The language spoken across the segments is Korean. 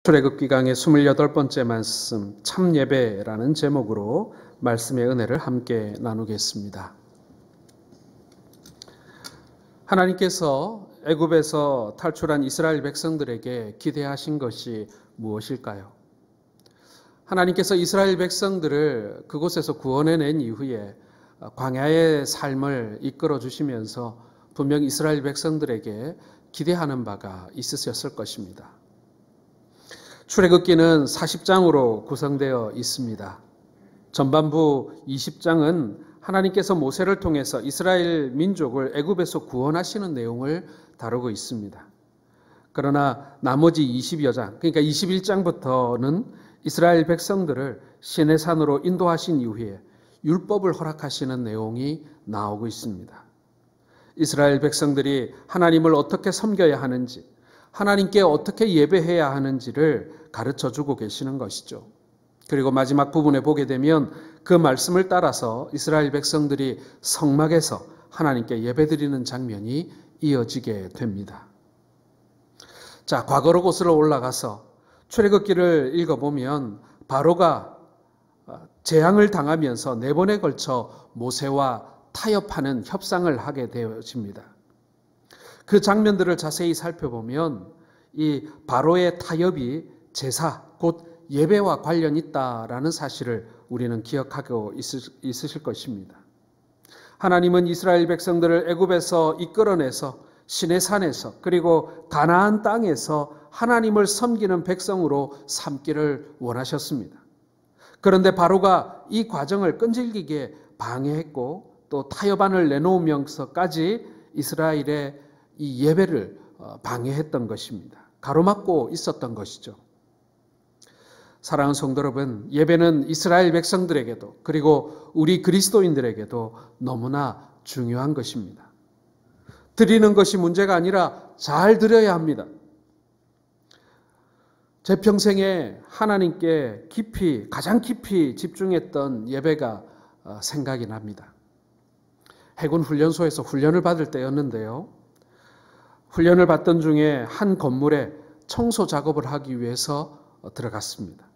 출애굽기 강의 28번째 말씀, 참예배라는 제목으로 말씀의 은혜를 함께 나누겠습니다. 하나님께서 애굽에서 탈출한 이스라엘 백성들에게 기대하신 것이 무엇일까요? 하나님께서 이스라엘 백성들을 그곳에서 구원해낸 이후에 광야의 삶을 이끌어 주시면서 분명 이스라엘 백성들에게 기대하는 바가 있으셨을 것입니다. 출애굽기는 40장으로 구성되어 있습니다. 전반부 20장은 하나님께서 모세를 통해서 이스라엘 민족을 애굽에서 구원하시는 내용을 다루고 있습니다. 그러나 나머지 20여 장, 그러니까 21장부터는 이스라엘 백성들을 시내산으로 인도하신 이후에 율법을 허락하시는 내용이 나오고 있습니다. 이스라엘 백성들이 하나님을 어떻게 섬겨야 하는지, 하나님께 어떻게 예배해야 하는지를 가르쳐주고 계시는 것이죠. 그리고 마지막 부분에 보게 되면 그 말씀을 따라서 이스라엘 백성들이 성막에서 하나님께 예배드리는 장면이 이어지게 됩니다. 자, 과거로 곳으로 올라가서 출애굽기를 읽어보면 바로가 재앙을 당하면서 4번에 걸쳐 모세와 타협하는 협상을 하게 되어집니다. 그 장면들을 자세히 살펴보면 이 바로의 타협이 제사, 곧 예배와 관련이 있다라는 사실을 우리는 기억하고 있으실 것입니다. 하나님은 이스라엘 백성들을 애굽에서 이끌어내서 시내산에서 그리고 가나안 땅에서 하나님을 섬기는 백성으로 삼기를 원하셨습니다. 그런데 바로가 이 과정을 끈질기게 방해했고 또 타협안을 내놓으면서까지 이스라엘의 이 예배를 방해했던 것입니다. 가로막고 있었던 것이죠. 사랑하는 성도 여러분, 예배는 이스라엘 백성들에게도 그리고 우리 그리스도인들에게도 너무나 중요한 것입니다. 드리는 것이 문제가 아니라 잘 드려야 합니다. 제 평생에 하나님께 가장 깊이 집중했던 예배가 생각이 납니다. 해군 훈련소에서 훈련을 받을 때였는데요. 훈련을 받던 중에 한 건물에 청소 작업을 하기 위해서 들어갔습니다.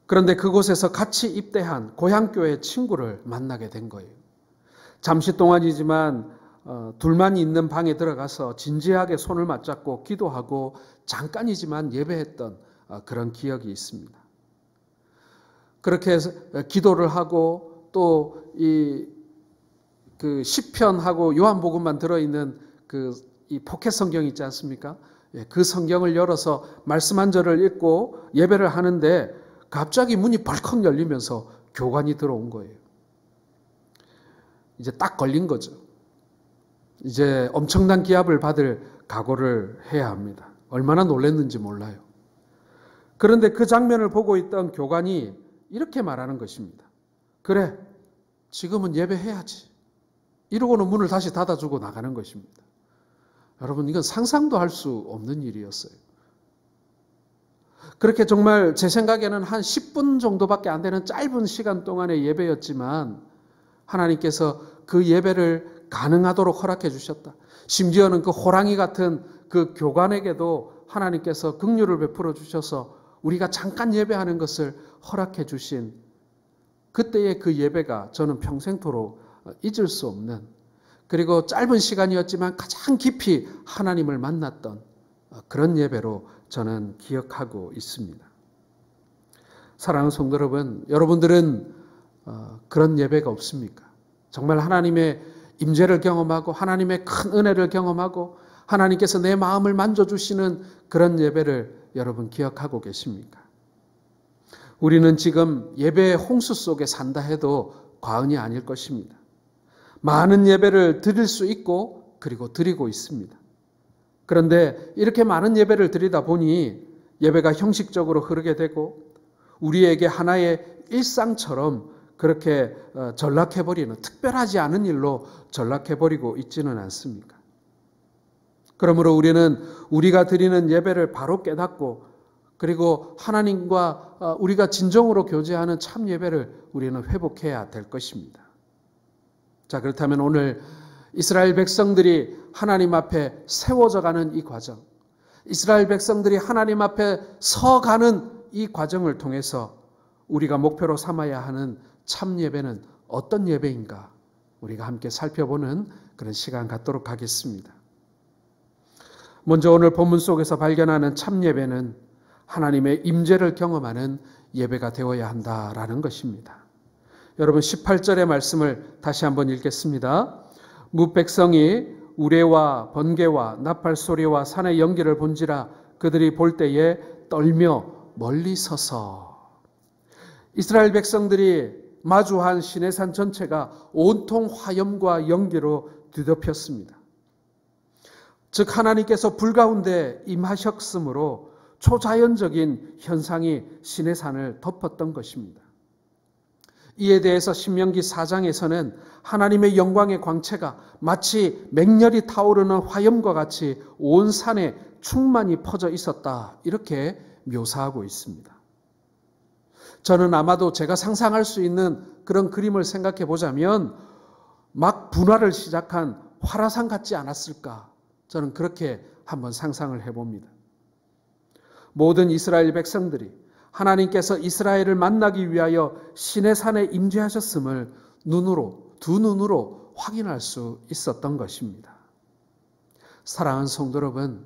그런데 그곳에서 같이 입대한 고향교회 친구를 만나게 된 거예요. 잠시 동안이지만 둘만 있는 방에 들어가서 진지하게 손을 맞잡고 기도하고 잠깐이지만 예배했던 그런 기억이 있습니다. 그렇게 해서 기도를 하고 또 그 시편하고 요한복음만 들어있는 이 포켓 성경 있지 않습니까? 그 성경을 열어서 말씀 한 절을 읽고 예배를 하는데 갑자기 문이 벌컥 열리면서 교관이 들어온 거예요. 이제 딱 걸린 거죠. 이제 엄청난 기합을 받을 각오를 해야 합니다. 얼마나 놀랐는지 몰라요. 그런데 그 장면을 보고 있던 교관이 이렇게 말하는 것입니다. 그래, 지금은 예배해야지. 이러고는 문을 다시 닫아주고 나가는 것입니다. 여러분, 이건 상상도 할 수 없는 일이었어요. 그렇게 정말 제 생각에는 한 10분 정도밖에 안 되는 짧은 시간 동안의 예배였지만 하나님께서 그 예배를 가능하도록 허락해 주셨다. 심지어는 그 호랑이 같은 그 교관에게도 하나님께서 긍휼을 베풀어 주셔서 우리가 잠깐 예배하는 것을 허락해 주신 그때의 그 예배가 저는 평생토록 잊을 수 없는, 그리고 짧은 시간이었지만 가장 깊이 하나님을 만났던 그런 예배로 저는 기억하고 있습니다. 사랑하는 성도 여러분, 여러분들은 그런 예배가 없습니까? 정말 하나님의 임재를 경험하고 하나님의 큰 은혜를 경험하고 하나님께서 내 마음을 만져주시는 그런 예배를 여러분 기억하고 계십니까? 우리는 지금 예배의 홍수 속에 산다 해도 과언이 아닐 것입니다. 많은 예배를 드릴 수 있고 그리고 드리고 있습니다. 그런데 이렇게 많은 예배를 드리다 보니 예배가 형식적으로 흐르게 되고 우리에게 하나의 일상처럼 그렇게 전락해버리는, 특별하지 않은 일로 전락해버리고 있지는 않습니까? 그러므로 우리는 우리가 드리는 예배를 바로 깨닫고 그리고 하나님과 우리가 진정으로 교제하는 참 예배를 우리는 회복해야 될 것입니다. 자, 그렇다면 오늘 이스라엘 백성들이 하나님 앞에 세워져 가는 이 과정, 이스라엘 백성들이 하나님 앞에 서가는 이 과정을 통해서 우리가 목표로 삼아야 하는 참 예배는 어떤 예배인가 우리가 함께 살펴보는 그런 시간 갖도록 하겠습니다. 먼저 오늘 본문 속에서 발견하는 참 예배는 하나님의 임재를 경험하는 예배가 되어야 한다라는 것입니다. 여러분 18절의 말씀을 다시 한번 읽겠습니다. 무백성이 우레와 번개와 나팔 소리와 산의 연기를 본지라 그들이 볼 때에 떨며 멀리 서서. 이스라엘 백성들이 마주한 시내산 전체가 온통 화염과 연기로 뒤덮였습니다. 즉 하나님께서 불 가운데 임하셨으므로 초자연적인 현상이 시내산을 덮었던 것입니다. 이에 대해서 신명기 4장에서는 하나님의 영광의 광채가 마치 맹렬히 타오르는 화염과 같이 온 산에 충만히 퍼져 있었다 이렇게 묘사하고 있습니다. 저는 아마도 제가 상상할 수 있는 그런 그림을 생각해 보자면 막 분화를 시작한 화라산 같지 않았을까 저는 그렇게 한번 상상을 해봅니다. 모든 이스라엘 백성들이 하나님께서 이스라엘을 만나기 위하여 시내산에 임재하셨음을 두 눈으로 확인할 수 있었던 것입니다. 사랑하는 성도 여러분,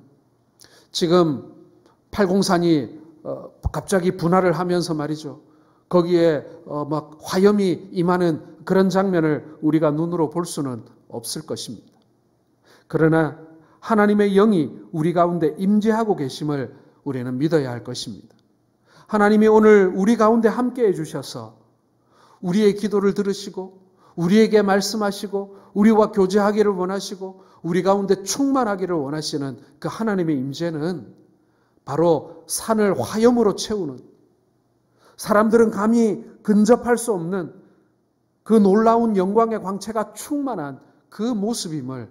지금 팔공산이 갑자기 분화를 하면서 말이죠. 거기에 막 화염이 임하는 그런 장면을 우리가 눈으로 볼 수는 없을 것입니다. 그러나 하나님의 영이 우리 가운데 임재하고 계심을 우리는 믿어야 할 것입니다. 하나님이 오늘 우리 가운데 함께해 주셔서 우리의 기도를 들으시고 우리에게 말씀하시고 우리와 교제하기를 원하시고 우리 가운데 충만하기를 원하시는 그 하나님의 임재는 바로 산을 화염으로 채우는, 사람들은 감히 근접할 수 없는 그 놀라운 영광의 광채가 충만한 그 모습임을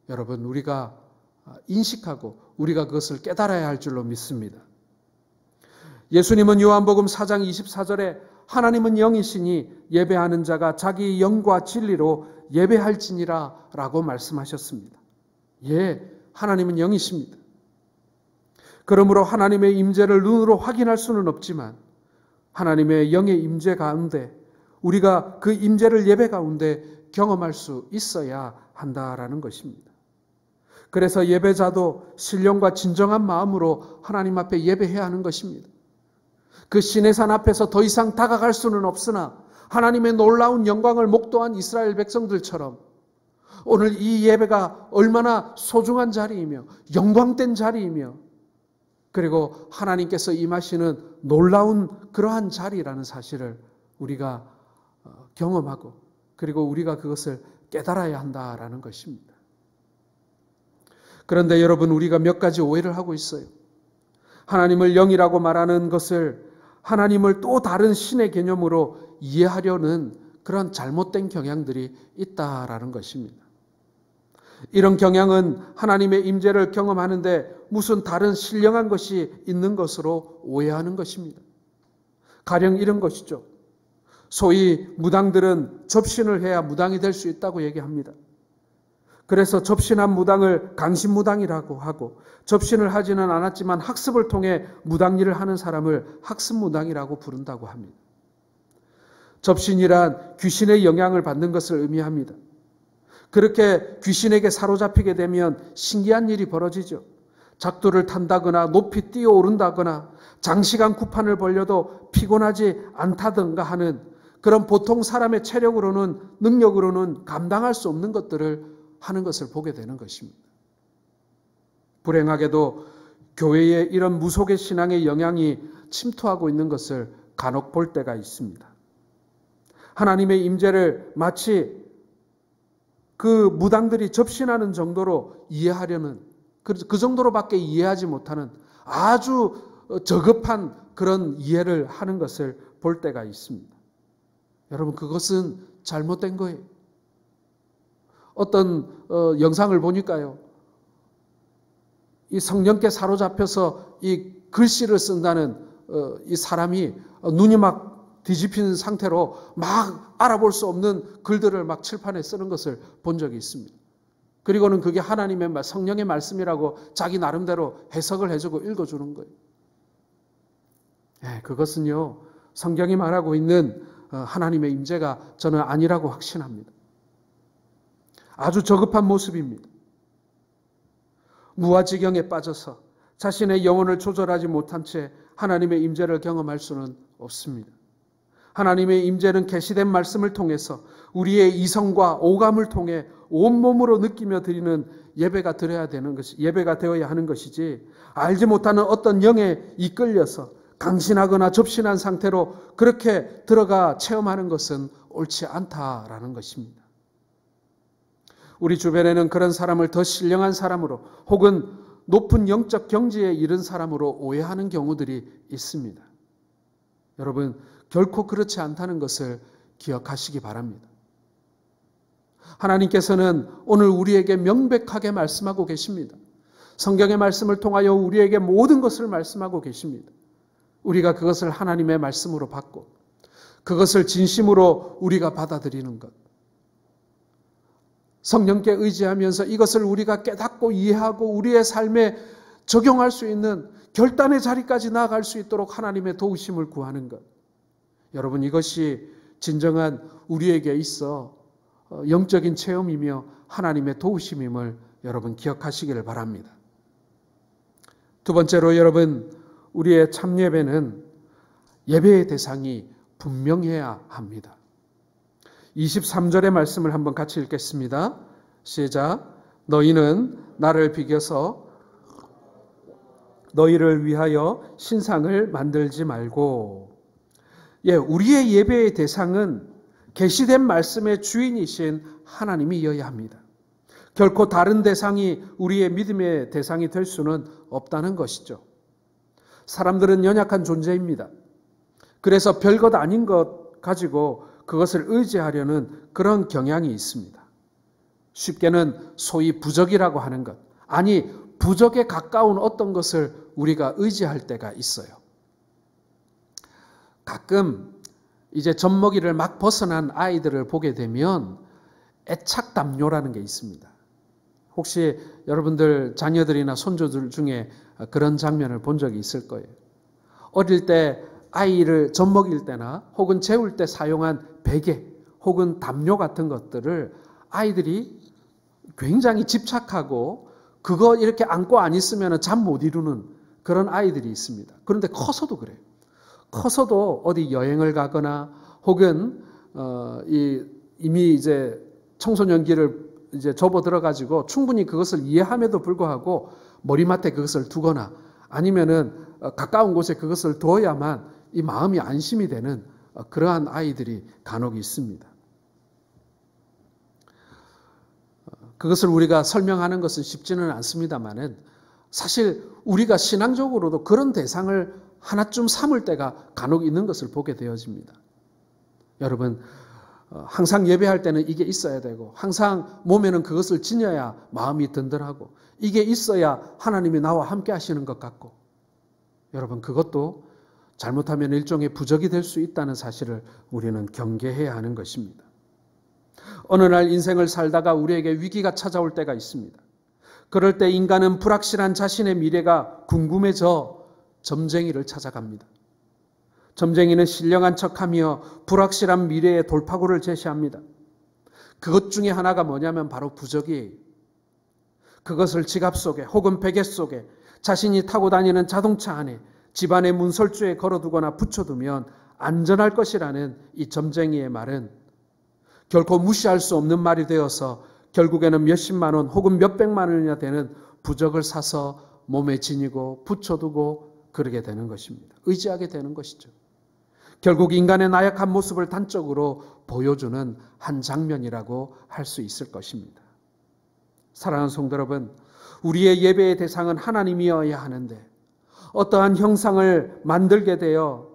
여러분 우리가 인식하고 우리가 그것을 깨달아야 할 줄로 믿습니다. 예수님은 요한복음 4장 24절에 하나님은 영이시니 예배하는 자가 자기 영과 진리로 예배할지니라 라고 말씀하셨습니다. 예, 하나님은 영이십니다. 그러므로 하나님의 임재를 눈으로 확인할 수는 없지만 하나님의 영의 임재 가운데 우리가 그 임재를 예배 가운데 경험할 수 있어야 한다라는 것입니다. 그래서 예배자도 신령과 진정한 마음으로 하나님 앞에 예배해야 하는 것입니다. 그 시내산 앞에서 더 이상 다가갈 수는 없으나 하나님의 놀라운 영광을 목도한 이스라엘 백성들처럼 오늘 이 예배가 얼마나 소중한 자리이며 영광된 자리이며 그리고 하나님께서 임하시는 놀라운 그러한 자리라는 사실을 우리가 경험하고 그리고 우리가 그것을 깨달아야 한다라는 것입니다. 그런데 여러분 우리가 몇 가지 오해를 하고 있어요. 하나님을 영이라고 말하는 것을 하나님을 또 다른 신의 개념으로 이해하려는 그런 잘못된 경향들이 있다라는 것입니다. 이런 경향은 하나님의 임재를 경험하는데 무슨 다른 신령한 것이 있는 것으로 오해하는 것입니다. 가령 이런 것이죠. 소위 무당들은 접신을 해야 무당이 될 수 있다고 얘기합니다. 그래서 접신한 무당을 강신무당이라고 하고 접신을 하지는 않았지만 학습을 통해 무당일을 하는 사람을 학습무당이라고 부른다고 합니다. 접신이란 귀신의 영향을 받는 것을 의미합니다. 그렇게 귀신에게 사로잡히게 되면 신기한 일이 벌어지죠. 작두를 탄다거나 높이 뛰어오른다거나 장시간 구판을 벌려도 피곤하지 않다든가 하는 그런 보통 사람의 체력으로는 능력으로는 감당할 수 없는 것들을 하는 것을 보게 되는 것입니다. 불행하게도 교회에 이런 무속의 신앙의 영향이 침투하고 있는 것을 간혹 볼 때가 있습니다. 하나님의 임재를 마치 그 무당들이 접신하는 정도로 이해하려는 그 정도로밖에 이해하지 못하는 아주 저급한 그런 이해를 하는 것을 볼 때가 있습니다. 여러분 그것은 잘못된 거예요. 어떤 영상을 보니까요. 이 성령께 사로잡혀서 이 글씨를 쓴다는 이 사람이 눈이 막 뒤집힌 상태로 막 알아볼 수 없는 글들을 막 칠판에 쓰는 것을 본 적이 있습니다. 그리고는 그게 하나님의 성령의 말씀이라고 자기 나름대로 해석을 해주고 읽어주는 거예요. 그것은요, 성경이 말하고 있는 하나님의 임재가 저는 아니라고 확신합니다. 아주 저급한 모습입니다. 무아지경에 빠져서 자신의 영혼을 조절하지 못한 채 하나님의 임재를 경험할 수는 없습니다. 하나님의 임재는 계시된 말씀을 통해서 우리의 이성과 오감을 통해 온몸으로 느끼며 드리는 예배가 되어야 하는 것이지, 알지 못하는 어떤 영에 이끌려서 강신하거나 접신한 상태로 그렇게 들어가 체험하는 것은 옳지 않다라는 것입니다. 우리 주변에는 그런 사람을 더 신령한 사람으로 혹은 높은 영적 경지에 이른 사람으로 오해하는 경우들이 있습니다. 여러분, 결코 그렇지 않다는 것을 기억하시기 바랍니다. 하나님께서는 오늘 우리에게 명백하게 말씀하고 계십니다. 성경의 말씀을 통하여 우리에게 모든 것을 말씀하고 계십니다. 우리가 그것을 하나님의 말씀으로 받고 그것을 진심으로 우리가 받아들이는 것, 성령께 의지하면서 이것을 우리가 깨닫고 이해하고 우리의 삶에 적용할 수 있는 결단의 자리까지 나아갈 수 있도록 하나님의 도우심을 구하는 것, 여러분, 이것이 진정한 우리에게 있어 영적인 체험이며 하나님의 도우심임을 여러분 기억하시기를 바랍니다. 두 번째로 여러분, 우리의 참예배는 예배의 대상이 분명해야 합니다. 23절의 말씀을 한번 같이 읽겠습니다. 시작. 너희는 나를 비겨서 너희를 위하여 신상을 만들지 말고. 우리의 예배의 대상은 계시된 말씀의 주인이신 하나님이어야 합니다. 결코 다른 대상이 우리의 믿음의 대상이 될 수는 없다는 것이죠. 사람들은 연약한 존재입니다. 그래서 별것 아닌 것 가지고 그것을 의지하려는 그런 경향이 있습니다. 쉽게는 소위 부적이라고 하는 것, 아니 부적에 가까운 어떤 것을 우리가 의지할 때가 있어요. 가끔 이제 젖먹이를 막 벗어난 아이들을 보게 되면 애착담요라는 게 있습니다. 혹시 여러분들 자녀들이나 손주들 중에 그런 장면을 본 적이 있을 거예요. 어릴 때 아이를 젖먹일 때나 혹은 재울 때 사용한 베개 혹은 담요 같은 것들을 아이들이 굉장히 집착하고 그거 이렇게 안고 안 있으면 잠 못 이루는 그런 아이들이 있습니다. 그런데 커서도 그래요. 커서도 어디 여행을 가거나 혹은 이미 이제 청소년기를 이제 접어들어 가지고 충분히 그것을 이해함에도 불구하고 머리맡에 그것을 두거나 아니면은 가까운 곳에 그것을 두어야만 이 마음이 안심이 되는 그러한 아이들이 간혹 있습니다. 그것을 우리가 설명하는 것은 쉽지는 않습니다만은 사실 우리가 신앙적으로도 그런 대상을 하나쯤 삼을 때가 간혹 있는 것을 보게 되어집니다. 여러분, 항상 예배할 때는 이게 있어야 되고 항상 몸에는 그것을 지녀야 마음이 든든하고 이게 있어야 하나님이 나와 함께 하시는 것 같고, 여러분, 그것도 잘못하면 일종의 부적이 될 수 있다는 사실을 우리는 경계해야 하는 것입니다. 어느 날 인생을 살다가 우리에게 위기가 찾아올 때가 있습니다. 그럴 때 인간은 불확실한 자신의 미래가 궁금해져 점쟁이를 찾아갑니다. 점쟁이는 신령한 척하며 불확실한 미래의 돌파구를 제시합니다. 그것 중에 하나가 뭐냐면 바로 부적이에요. 그것을 지갑 속에 혹은 베개 속에 자신이 타고 다니는 자동차 안에 집안의 문설주에 걸어두거나 붙여두면 안전할 것이라는 이 점쟁이의 말은 결코 무시할 수 없는 말이 되어서 결국에는 몇십만 원 혹은 몇백만 원이나 되는 부적을 사서 몸에 지니고 붙여두고 그러게 되는 것입니다. 의지하게 되는 것이죠. 결국 인간의 나약한 모습을 단적으로 보여주는 한 장면이라고 할 수 있을 것입니다. 사랑하는 성도 여러분, 우리의 예배의 대상은 하나님이어야 하는데 어떠한 형상을 만들게 되어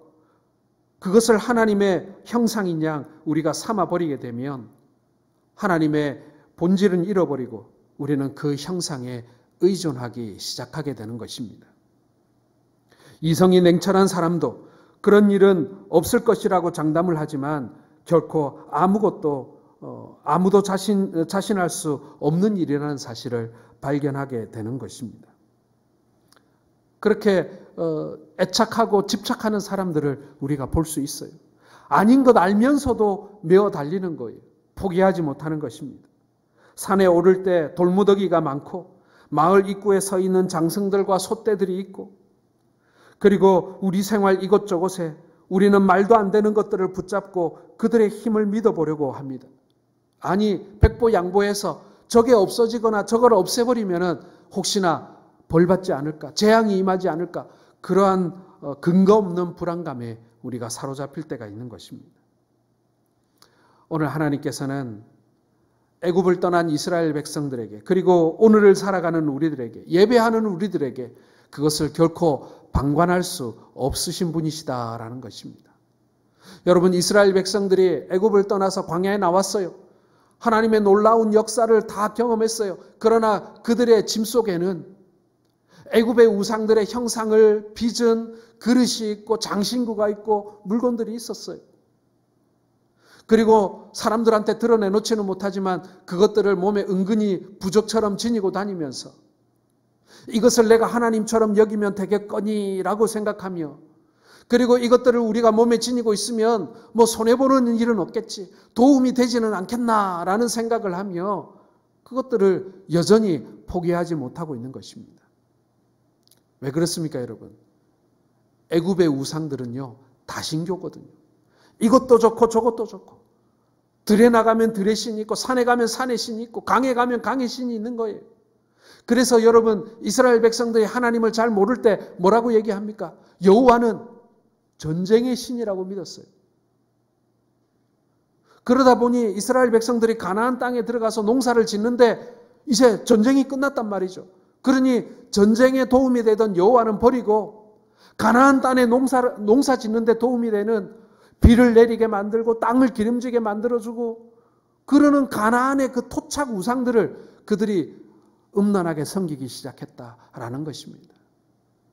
그것을 하나님의 형상인 양 우리가 삼아버리게 되면 하나님의 본질은 잃어버리고 우리는 그 형상에 의존하기 시작하게 되는 것입니다. 이성이 냉철한 사람도 그런 일은 없을 것이라고 장담을 하지만 결코 아무것도 아무도 자신할 수 없는 일이라는 사실을 발견하게 되는 것입니다. 그렇게 애착하고 집착하는 사람들을 우리가 볼 수 있어요. 아닌 것 알면서도 메어 달리는 거예요. 포기하지 못하는 것입니다. 산에 오를 때 돌무더기가 많고 마을 입구에 서 있는 장승들과 솥대들이 있고, 그리고 우리 생활 이곳저곳에 우리는 말도 안 되는 것들을 붙잡고 그들의 힘을 믿어보려고 합니다. 아니, 백보양보해서 저게 없어지거나 저걸 없애버리면은 혹시나 벌받지 않을까, 재앙이 임하지 않을까, 그러한 근거 없는 불안감에 우리가 사로잡힐 때가 있는 것입니다. 오늘 하나님께서는 애굽을 떠난 이스라엘 백성들에게, 그리고 오늘을 살아가는 우리들에게, 예배하는 우리들에게 그것을 결코 방관할 수 없으신 분이시다라는 것입니다. 여러분, 이스라엘 백성들이 애굽을 떠나서 광야에 나왔어요. 하나님의 놀라운 역사를 다 경험했어요. 그러나 그들의 짐 속에는 애굽의 우상들의 형상을 빚은 그릇이 있고 장신구가 있고 물건들이 있었어요. 그리고 사람들한테 드러내놓지는 못하지만 그것들을 몸에 은근히 부적처럼 지니고 다니면서 이것을 내가 하나님처럼 여기면 되겠거니라고 생각하며, 그리고 이것들을 우리가 몸에 지니고 있으면 뭐 손해보는 일은 없겠지, 도움이 되지는 않겠나라는 생각을 하며 그것들을 여전히 포기하지 못하고 있는 것입니다. 왜 그렇습니까, 여러분? 애굽의 우상들은요, 다신교거든요. 이것도 좋고 저것도 좋고, 들에 나가면 들의 신이 있고 산에 가면 산의 신이 있고 강에 가면 강의 신이 있는 거예요. 그래서 여러분, 이스라엘 백성들이 하나님을 잘 모를 때 뭐라고 얘기합니까? 여호와는 전쟁의 신이라고 믿었어요. 그러다 보니 이스라엘 백성들이 가나안 땅에 들어가서 농사를 짓는데 이제 전쟁이 끝났단 말이죠. 그러니 전쟁에 도움이 되던 여호와는 버리고 가나안 땅에 농사 짓는데 도움이 되는 비를 내리게 만들고 땅을 기름지게 만들어주고 그러는 가나안의 그 토착 우상들을 그들이 음란하게 섬기기 시작했다라는 것입니다.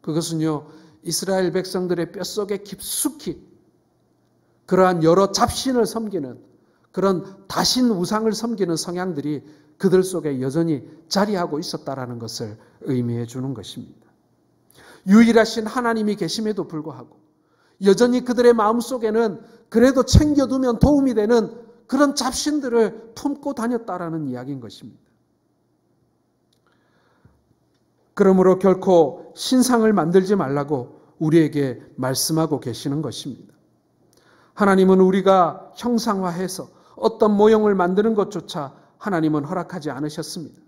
그것은요, 이스라엘 백성들의 뼛속에 깊숙이 그러한 여러 잡신을 섬기는, 그런 다신 우상을 섬기는 성향들이 그들 속에 여전히 자리하고 있었다라는 것을 의미해 주는 것입니다. 유일하신 하나님이 계심에도 불구하고 여전히 그들의 마음속에는 그래도 챙겨두면 도움이 되는 그런 잡신들을 품고 다녔다라는 이야기인 것입니다. 그러므로 결코 신상을 만들지 말라고 우리에게 말씀하고 계시는 것입니다. 하나님은 우리가 형상화해서 어떤 모형을 만드는 것조차 하나님은 허락하지 않으셨습니다.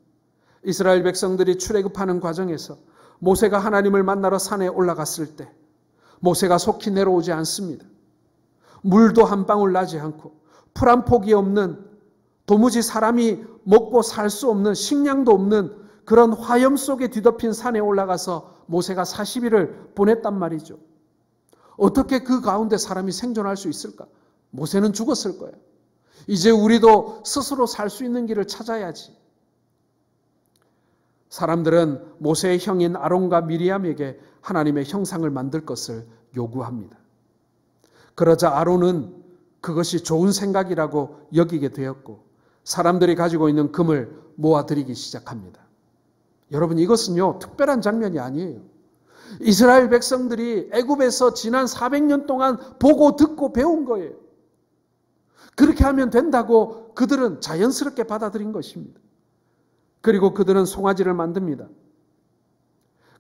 이스라엘 백성들이 출애굽하는 과정에서 모세가 하나님을 만나러 산에 올라갔을 때 모세가 속히 내려오지 않습니다. 물도 한 방울 나지 않고 풀 한 폭이 없는, 도무지 사람이 먹고 살 수 없는, 식량도 없는 그런 화염 속에 뒤덮인 산에 올라가서 모세가 40일을 보냈단 말이죠. 어떻게 그 가운데 사람이 생존할 수 있을까? 모세는 죽었을 거예요. 이제 우리도 스스로 살 수 있는 길을 찾아야지. 사람들은 모세의 형인 아론과 미리암에게 하나님의 형상을 만들 것을 요구합니다. 그러자 아론은 그것이 좋은 생각이라고 여기게 되었고 사람들이 가지고 있는 금을 모아들이기 시작합니다. 여러분, 이것은요, 특별한 장면이 아니에요. 이스라엘 백성들이 애굽에서 지난 400년 동안 보고 듣고 배운 거예요. 그렇게 하면 된다고 그들은 자연스럽게 받아들인 것입니다. 그리고 그들은 송아지를 만듭니다.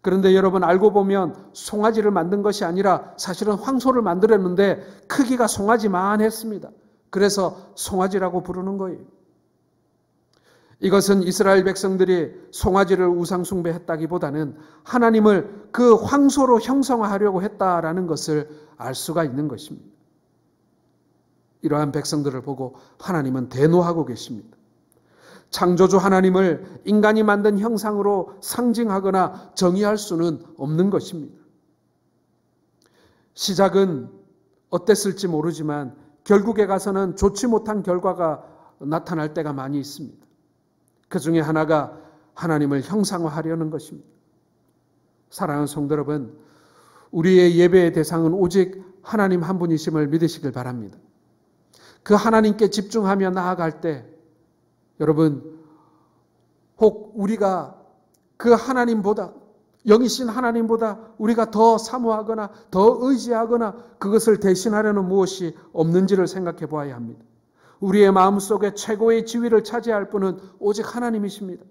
그런데 여러분, 알고 보면 송아지를 만든 것이 아니라 사실은 황소를 만들었는데 크기가 송아지만 했습니다. 그래서 송아지라고 부르는 거예요. 이것은 이스라엘 백성들이 송아지를 우상 숭배했다기보다는 하나님을 그 황소로 형성하려고 했다라는 것을 알 수가 있는 것입니다. 이러한 백성들을 보고 하나님은 대노하고 계십니다. 창조주 하나님을 인간이 만든 형상으로 상징하거나 정의할 수는 없는 것입니다. 시작은 어땠을지 모르지만 결국에 가서는 좋지 못한 결과가 나타날 때가 많이 있습니다. 그 중에 하나가 하나님을 형상화하려는 것입니다. 사랑하는 성도 여러분, 우리의 예배의 대상은 오직 하나님 한 분이심을 믿으시길 바랍니다. 그 하나님께 집중하며 나아갈 때 여러분, 혹 우리가 그 하나님보다, 영이신 하나님보다 우리가 더 사모하거나 더 의지하거나 그것을 대신하려는 무엇이 없는지를 생각해 보아야 합니다. 우리의 마음속에 최고의 지위를 차지할 분은 오직 하나님이십니다.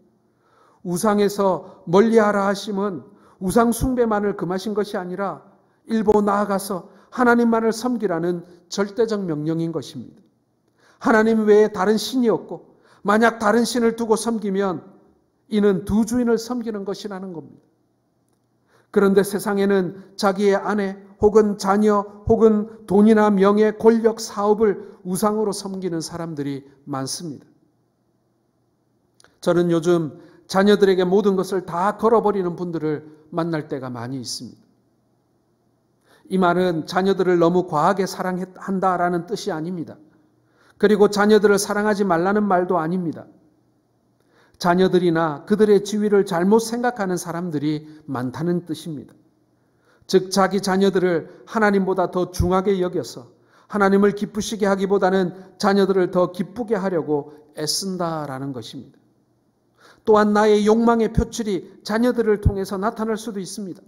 우상에서 멀리하라 하심은 우상 숭배만을 금하신 것이 아니라 일보 나아가서 하나님만을 섬기라는 절대적 명령인 것입니다. 하나님 외에 다른 신이 없고 만약 다른 신을 두고 섬기면 이는 두 주인을 섬기는 것이라는 겁니다. 그런데 세상에는 자기의 아내 혹은 자녀 혹은 돈이나 명예, 권력, 사업을 우상으로 섬기는 사람들이 많습니다. 저는 요즘 자녀들에게 모든 것을 다 걸어버리는 분들을 만날 때가 많이 있습니다. 이 말은 자녀들을 너무 과하게 사랑한다라는 뜻이 아닙니다. 그리고 자녀들을 사랑하지 말라는 말도 아닙니다. 자녀들이나 그들의 지위를 잘못 생각하는 사람들이 많다는 뜻입니다. 즉 자기 자녀들을 하나님보다 더 중하게 여겨서 하나님을 기쁘시게 하기보다는 자녀들을 더 기쁘게 하려고 애쓴다라는 것입니다. 또한 나의 욕망의 표출이 자녀들을 통해서 나타날 수도 있습니다.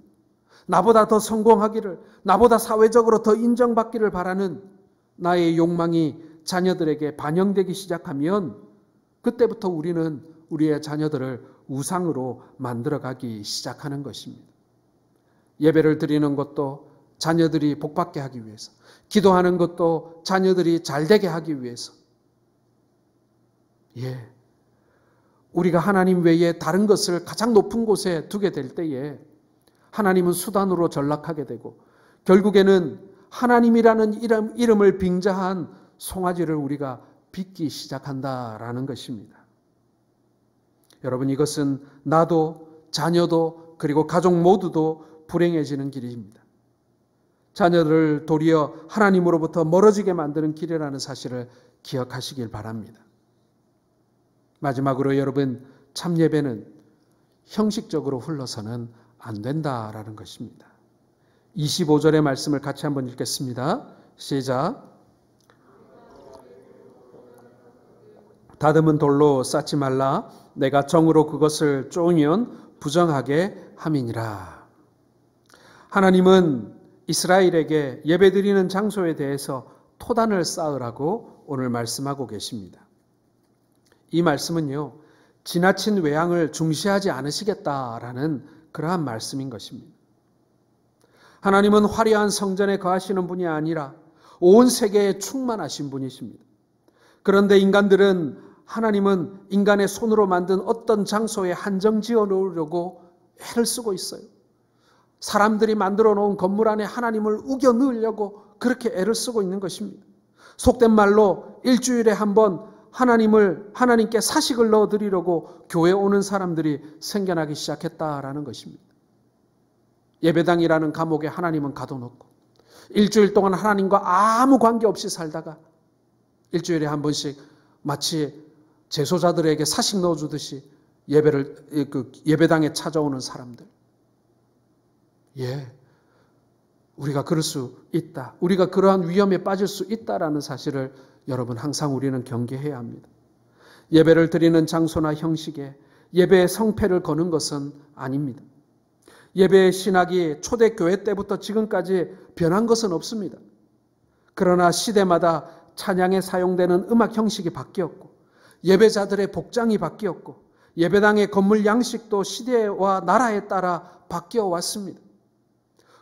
나보다 더 성공하기를, 나보다 사회적으로 더 인정받기를 바라는 나의 욕망이 자녀들에게 반영되기 시작하면 그때부터 우리는 우리의 자녀들을 우상으로 만들어가기 시작하는 것입니다. 예배를 드리는 것도 자녀들이 복받게 하기 위해서, 기도하는 것도 자녀들이 잘되게 하기 위해서. 우리가 하나님 외에 다른 것을 가장 높은 곳에 두게 될 때에 하나님은 수단으로 전락하게 되고 결국에는 하나님이라는 이름을 빙자한 송아지를 우리가 빚기 시작한다라는 것입니다. 여러분, 이것은 나도 자녀도 그리고 가족 모두도 불행해지는 길입니다. 자녀들을 도리어 하나님으로부터 멀어지게 만드는 길이라는 사실을 기억하시길 바랍니다. 마지막으로 여러분, 참 예배는 형식적으로 흘러서는 안 된다라는 것입니다. 25절의 말씀을 같이 한번 읽겠습니다. 시작. 다듬은 돌로 쌓지 말라. 내가 정으로 그것을 쪼으면 부정하게 함이니라. 하나님은 이스라엘에게 예배드리는 장소에 대해서 토단을 쌓으라고 오늘 말씀하고 계십니다. 이 말씀은요, 지나친 외양을 중시하지 않으시겠다라는 그러한 말씀인 것입니다. 하나님은 화려한 성전에 거하시는 분이 아니라 온 세계에 충만하신 분이십니다. 그런데 하나님은 인간의 손으로 만든 어떤 장소에 한정 지어 놓으려고 애를 쓰고 있어요. 사람들이 만들어 놓은 건물 안에 하나님을 우겨 넣으려고 그렇게 애를 쓰고 있는 것입니다. 속된 말로 일주일에 한 번 하나님께 사식을 넣어드리려고 교회 오는 사람들이 생겨나기 시작했다라는 것입니다. 예배당이라는 감옥에 하나님은 가둬놓고 일주일 동안 하나님과 아무 관계없이 살다가 일주일에 한 번씩 마치 재소자들에게 사식 넣어주듯이 예배당에 찾아오는 사람들. 우리가 그럴 수 있다. 우리가 그러한 위험에 빠질 수 있다라는 사실을 여러분 항상 우리는 경계해야 합니다. 예배를 드리는 장소나 형식에 예배의 성패를 거는 것은 아닙니다. 예배의 신학이 초대교회 때부터 지금까지 변한 것은 없습니다. 그러나 시대마다 찬양에 사용되는 음악 형식이 바뀌었고 예배자들의 복장이 바뀌었고 예배당의 건물 양식도 시대와 나라에 따라 바뀌어 왔습니다.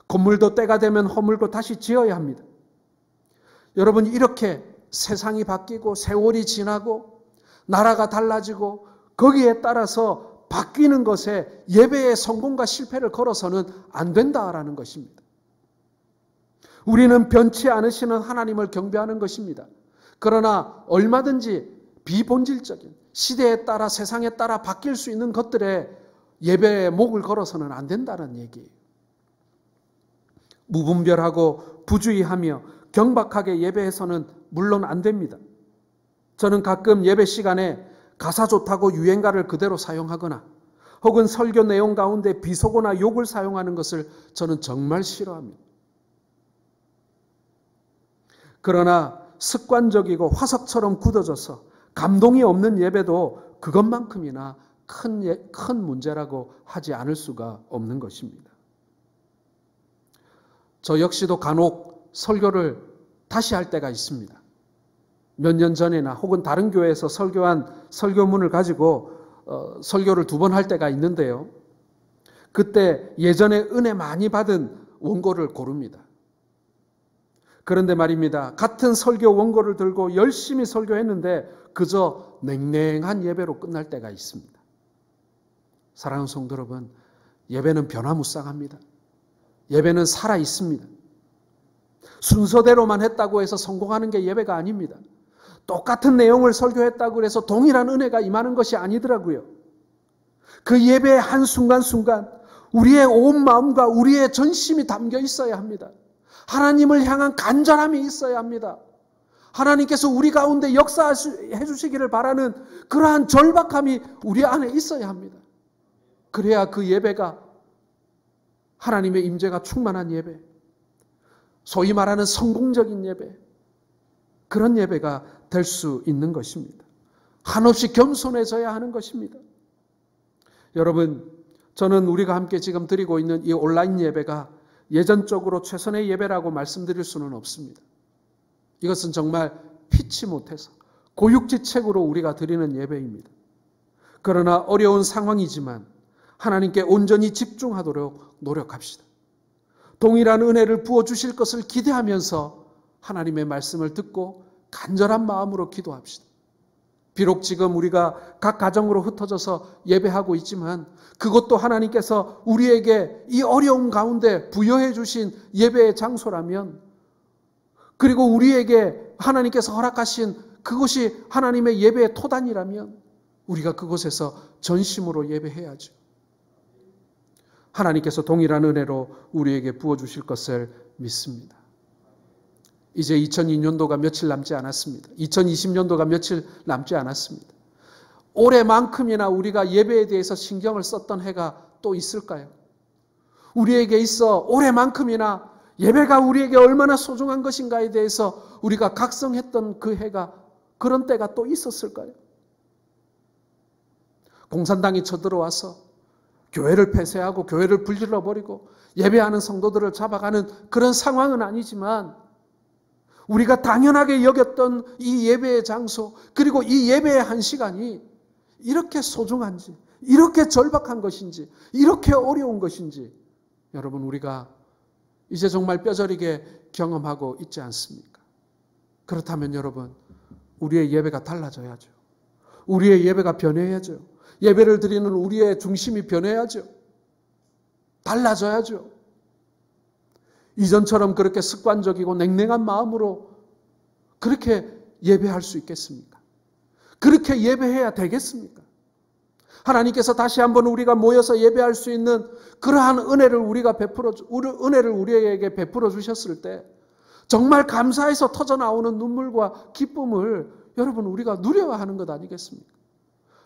건물도 때가 되면 허물고 다시 지어야 합니다. 여러분, 이렇게 세상이 바뀌고 세월이 지나고 나라가 달라지고 거기에 따라서 바뀌는 것에 예배의 성공과 실패를 걸어서는 안 된다라는 것입니다. 우리는 변치 않으시는 하나님을 경배하는 것입니다. 그러나 얼마든지 비본질적인 시대에 따라 세상에 따라 바뀔 수 있는 것들에 예배의 목을 걸어서는 안 된다는 얘기예요. 무분별하고 부주의하며 경박하게 예배해서는 물론 안 됩니다. 저는 가끔 예배 시간에 가사 좋다고 유행가를 그대로 사용하거나 혹은 설교 내용 가운데 비속어나 욕을 사용하는 것을 저는 정말 싫어합니다. 그러나 습관적이고 화석처럼 굳어져서 감동이 없는 예배도 그것만큼이나 큰 문제라고 하지 않을 수가 없는 것입니다. 저 역시도 간혹 설교를 다시 할 때가 있습니다. 몇 년 전이나 혹은 다른 교회에서 설교한 설교문을 가지고 설교를 2번 할 때가 있는데요. 그때 예전에 은혜 많이 받은 원고를 고릅니다. 그런데 말입니다. 같은 설교 원고를 들고 열심히 설교했는데 그저 냉랭한 예배로 끝날 때가 있습니다. 사랑하는 성도 여러분, 예배는 변화무쌍합니다. 예배는 살아 있습니다. 순서대로만 했다고 해서 성공하는 게 예배가 아닙니다. 똑같은 내용을 설교했다고 해서 동일한 은혜가 임하는 것이 아니더라고요. 그 예배의 한순간순간 우리의 온 마음과 우리의 전심이 담겨 있어야 합니다. 하나님을 향한 간절함이 있어야 합니다. 하나님께서 우리 가운데 역사해 주시기를 바라는 그러한 절박함이 우리 안에 있어야 합니다. 그래야 그 예배가 하나님의 임재가 충만한 예배, 소위 말하는 성공적인 예배, 그런 예배가 될 수 있는 것입니다. 한없이 겸손해져야 하는 것입니다. 여러분, 저는 우리가 함께 지금 드리고 있는 이 온라인 예배가 예전적으로 최선의 예배라고 말씀드릴 수는 없습니다. 이것은 정말 피치 못해서 고육지책으로 우리가 드리는 예배입니다. 그러나 어려운 상황이지만 하나님께 온전히 집중하도록 노력합시다. 동일한 은혜를 부어주실 것을 기대하면서 하나님의 말씀을 듣고 간절한 마음으로 기도합시다. 비록 지금 우리가 각 가정으로 흩어져서 예배하고 있지만 그것도 하나님께서 우리에게 이 어려움 가운데 부여해 주신 예배의 장소라면, 그리고 우리에게 하나님께서 허락하신 그것이 하나님의 예배의 토단이라면 우리가 그곳에서 전심으로 예배해야죠. 하나님께서 동일한 은혜로 우리에게 부어주실 것을 믿습니다. 이제 2002년도가 며칠 남지 않았습니다. 2020년도가 며칠 남지 않았습니다. 올해만큼이나 우리가 예배에 대해서 신경을 썼던 해가 또 있을까요? 우리에게 있어 올해만큼이나 예배가 우리에게 얼마나 소중한 것인가에 대해서 우리가 각성했던 그 해가, 그런 때가 또 있었을까요? 공산당이 쳐들어와서 교회를 폐쇄하고 교회를 불질러버리고 예배하는 성도들을 잡아가는 그런 상황은 아니지만 우리가 당연하게 여겼던 이 예배의 장소, 그리고 이 예배의 한 시간이 이렇게 소중한지, 이렇게 절박한 것인지, 이렇게 어려운 것인지 여러분 우리가 이제 정말 뼈저리게 경험하고 있지 않습니까? 그렇다면 여러분, 우리의 예배가 달라져야죠. 우리의 예배가 변해야죠. 예배를 드리는 우리의 중심이 변해야죠. 달라져야죠. 이전처럼 그렇게 습관적이고 냉랭한 마음으로 그렇게 예배할 수 있겠습니까? 그렇게 예배해야 되겠습니까? 하나님께서 다시 한번 우리가 모여서 예배할 수 있는 그러한 은혜를 우리에게 베풀어 주셨을 때 정말 감사해서 터져 나오는 눈물과 기쁨을 여러분 우리가 누려야 하는 것 아니겠습니까?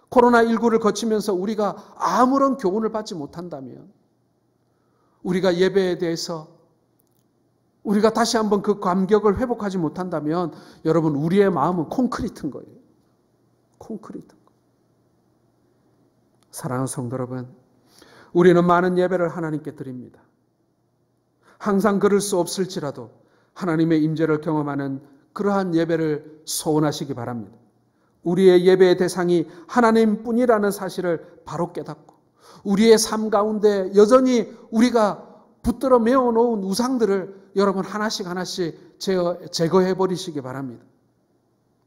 코로나19를 거치면서 우리가 아무런 교훈을 받지 못한다면, 우리가 예배에 대해서 우리가 다시 한번 그 감격을 회복하지 못한다면 여러분 우리의 마음은 콘크리트인 거예요. 콘크리트. 사랑하는 성도 여러분, 우리는 많은 예배를 하나님께 드립니다. 항상 그럴 수 없을지라도 하나님의 임재를 경험하는 그러한 예배를 소원하시기 바랍니다. 우리의 예배의 대상이 하나님뿐이라는 사실을 바로 깨닫고 우리의 삶 가운데 여전히 우리가 붙들어 메어놓은 우상들을 여러분 하나씩 제거해 버리시기 바랍니다.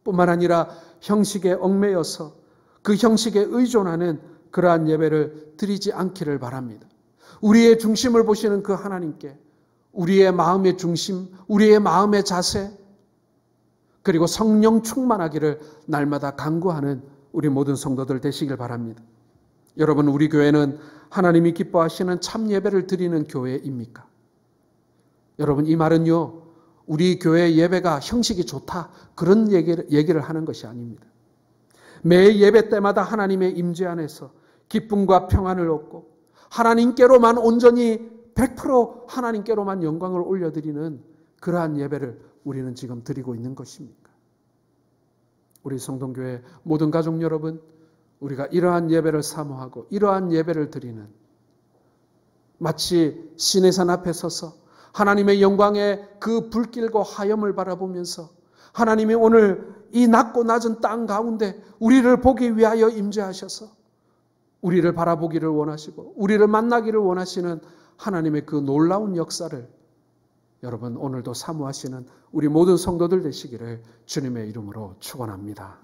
뿐만 아니라 형식에 얽매여서 그 형식에 의존하는 그러한 예배를 드리지 않기를 바랍니다. 우리의 중심을 보시는 그 하나님께 우리의 마음의 중심, 우리의 마음의 자세, 그리고 성령 충만하기를 날마다 간구하는 우리 모든 성도들 되시길 바랍니다. 여러분, 우리 교회는 하나님이 기뻐하시는 참 예배를 드리는 교회입니까? 여러분, 이 말은요, 우리 교회 예배가 형식이 좋다, 그런 얘기를 하는 것이 아닙니다. 매 예배 때마다 하나님의 임재 안에서 기쁨과 평안을 얻고 하나님께로만 온전히 100% 하나님께로만 영광을 올려드리는 그러한 예배를 우리는 지금 드리고 있는 것입니까? 우리 성동교회 모든 가족 여러분, 우리가 이러한 예배를 사모하고 이러한 예배를 드리는, 마치 시내산 앞에 서서 하나님의 영광의 그 불길과 화염을 바라보면서 하나님이 오늘 이 낮고 낮은 땅 가운데 우리를 보기 위하여 임재하셔서 우리를 바라보기를 원하시고 우리를 만나기를 원하시는 하나님의 그 놀라운 역사를 여러분 오늘도 사모하시는 우리 모든 성도들 되시기를 주님의 이름으로 축원합니다.